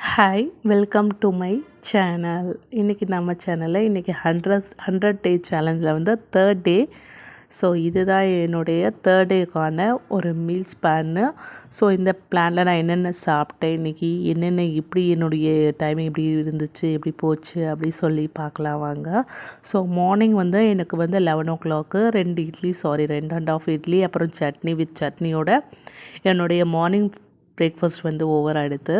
Hi welcome to my channel. இன்றைக்கி நம்ம சேனலில் இன்றைக்கி 100 டே சேலஞ்சில் வந்து தேர்ட் டே. ஸோ இதுதான் என்னுடைய தேர்ட் டேக்கான ஒரு மீல்ஸ் பிளான்னு. ஸோ இந்த பிளானில் நான் என்னென்ன சாப்பிட்டேன், இன்றைக்கி என்னென்ன எப்படி என்னுடைய டைமிங் எப்படி இருந்துச்சு, எப்படி போச்சு அப்படி சொல்லி பார்க்கலாம் வாங்க. ஸோ மார்னிங் வந்து எனக்கு வந்து 11 o'clock 2.5 இட்லி அப்புறம் சட்னி வித் சட்னியோட என்னுடைய மார்னிங் பிரேக்ஃபாஸ்ட் வந்து ஓவர் ஆகிடுது.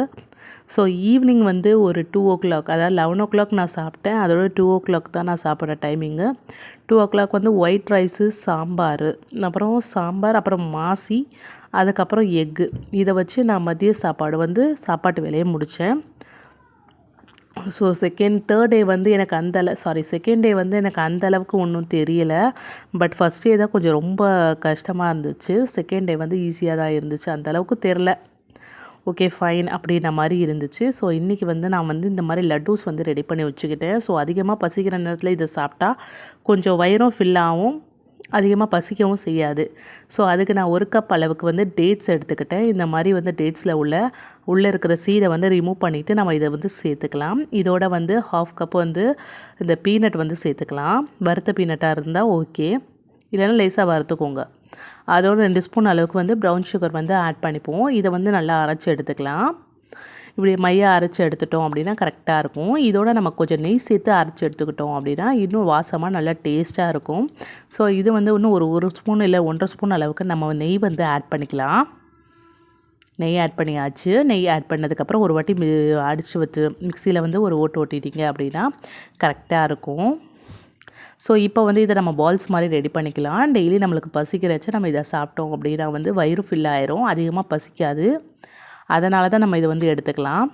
ஸோ ஈவினிங் வந்து ஒரு 2 o'clock, அதாவது 11 o'clock நான் சாப்பிட்டேன். அதோட 2 o'clock தான் நான் சாப்பிட்ற டைமிங்கு. 2 o'clock வந்து ஒயிட் ரைஸு, சாம்பார், அப்புறம் மாசி, அதுக்கப்புறம் எக்கு. இதை வச்சு நான் மதிய சாப்பாட்டு வேலையை முடித்தேன். ஸோ தேர்ட் டே வந்து எனக்கு செகண்ட் டே வந்து எனக்கு அந்த அளவுக்கு ஒன்றும் தெரியலை. பட் ஃபஸ்ட் டே தான் கொஞ்சம் ரொம்ப கஷ்டமாக இருந்துச்சு. செகண்ட் டே வந்து ஈஸியாக தான் இருந்துச்சு, அந்தளவுக்கு தெரில. ஓகே ஃபைன் அப்படின்ற மாதிரி இருந்துச்சு. ஸோ இன்றைக்கி வந்து நான் வந்து இந்த மாதிரி லட்டூஸ் வந்து ரெடி பண்ணி வச்சுக்கிட்டேன். ஸோ அதிகமாக பசிக்கிற நேரத்தில் இதை சாப்பிட்டா கொஞ்சம் வயிறும் ஃபில் ஆகும், அதிகமாக பசிக்கவும் செய்யாது. ஸோ அதுக்கு நான் 1 கப் அளவுக்கு வந்து டேட்ஸ் எடுத்துக்கிட்டேன். இந்த மாதிரி வந்து டேட்ஸில் உள்ளே இருக்கிற சீடை வந்து ரிமூவ் பண்ணிவிட்டு நம்ம இதை வந்து சேர்த்துக்கலாம். இதோட வந்து 1/2 கப் வந்து இந்த பீனட் வந்து சேர்த்துக்கலாம். வறுத்த பீனட்டாக இருந்தால் ஓகே, இல்லைன்னா லேசாக வறுத்துக்கோங்க. அதோட 2 ஸ்பூன் அளவுக்கு வந்து ப்ரௌன் சுகர் வந்து ஆட் பண்ணிப்போம். இதை வந்து நல்லா அரைச்சி எடுத்துக்கலாம். இப்படி மையாக அரைச்சி எடுத்துட்டோம் அப்படின்னா கரெக்டாக இருக்கும். இதோட நம்ம கொஞ்சம் நெய் சேர்த்து அரைச்சி எடுத்துக்கிட்டோம் அப்படின்னா இன்னும் வாசமாக நல்லா டேஸ்ட்டாக இருக்கும். ஸோ இது வந்து இன்னும் ஒரு ஸ்பூன் இல்லை 1.5 ஸ்பூன் அளவுக்கு நம்ம நெய் வந்து ஆட் பண்ணிக்கலாம். நெய் ஆட் பண்ணியாச்சு. நெய் ஆட் பண்ணதுக்கப்புறம் ஒரு வாட்டி அடித்து வச்சு மிக்சியில் வந்து ஒரு ஓட்டு ஓட்டிட்டிங்க அப்படின்னா கரெக்டாக இருக்கும். ஸோ இப்போ வந்து இதை நம்ம பால்ஸ் மாதிரி ரெடி பண்ணிக்கலாம். டெய்லி நம்மளுக்கு பசிக்கிறச்ச நம்ம இதை சாப்பிட்டோம் அப்படின்னா வந்து வயிறு ஃபில் ஆயிரும், அதிகமாக பசிக்காது. அதனால தான் நம்ம இதை வந்து எடுத்துக்கலாம்.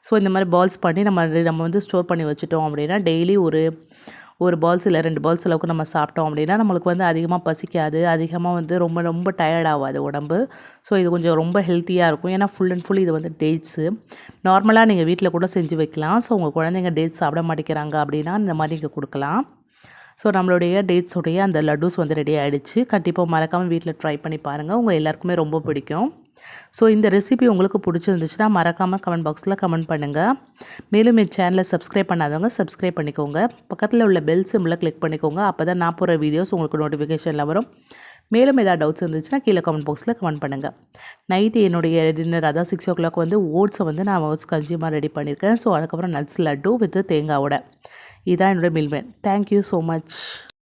ஸோ இந்த மாதிரி பால்ஸ் பண்ணி நம்ம வந்து ஸ்டோர் பண்ணி வச்சுட்டோம் அப்படின்னா டெய்லி ஒரு பால்ஸ் இல்லை 2 பால்ஸ் அளவுக்கு நம்ம சாப்பிட்டோம் அப்படின்னா நம்மளுக்கு வந்து அதிகமாக பசிக்காது, அதிகமாக வந்து ரொம்ப ரொம்ப டயர்ட் ஆகாது உடம்பு. ஸோ இது கொஞ்சம் ரொம்ப ஹெல்த்தியாக இருக்கும். ஏன்னா ஃபுல் அண்ட் ஃபுல் இது வந்து டேட்ஸு. நார்மலாக நீங்கள் வீட்டில் கூட செஞ்சு வைக்கலாம். ஸோ உங்கள் குழந்தைங்க டேட்ஸ் சாப்பிட மாட்டேங்கிறாங்க அப்படின்னா இந்த மாதிரி நீங்கள் கொடுக்கலாம். ஸோ நம்மளுடைய டேட்ஸோடைய அந்த லட்டூஸ் வந்து ரெடி ஆகிடுச்சு. கண்டிப்பாக மறக்காமல் வீட்டில் ட்ரை பண்ணி பாருங்கள், உங்கள் எல்லாருக்குமே ரொம்ப பிடிக்கும். ஸோ இந்த ரெசிபி உங்களுக்கு பிடிச்சிருந்துச்சுன்னா மறக்காமல் கமெண்ட் பாக்ஸில் கமெண்ட் பண்ணுங்கள். மேலும் என் சேனலை சப்ஸ்கிரைப் பண்ணாதவங்க சப்ஸ்கிரைப் பண்ணிக்கோங்க. பக்கத்தில் உள்ள பெல் சிம்பிளை கிளிக் பண்ணிக்கோங்க. அப்போ தான் நான் போகிற வீடியோஸ் உங்களுக்கு நோட்டிஃபிகேஷனில் வரும். மேலும் ஏதாவது டவுட்ஸ் இருந்துச்சுன்னா கீழே கமெண்ட் பாக்ஸில் கமெண்ட் பண்ணுங்கள். நைட்டு என்னுடைய டின்னர், அதாவது 6 o'clock வந்து ஓட்ஸை வந்து நான் ஓட்ஸ் கஞ்சிமாக ரெடி பண்ணியிருக்கேன். ஸோ அதுக்கப்புறம் நட்ஸ் லட்டு வித் தேங்காவோட. இதான் என்னோடய meal plan. Thank you so much.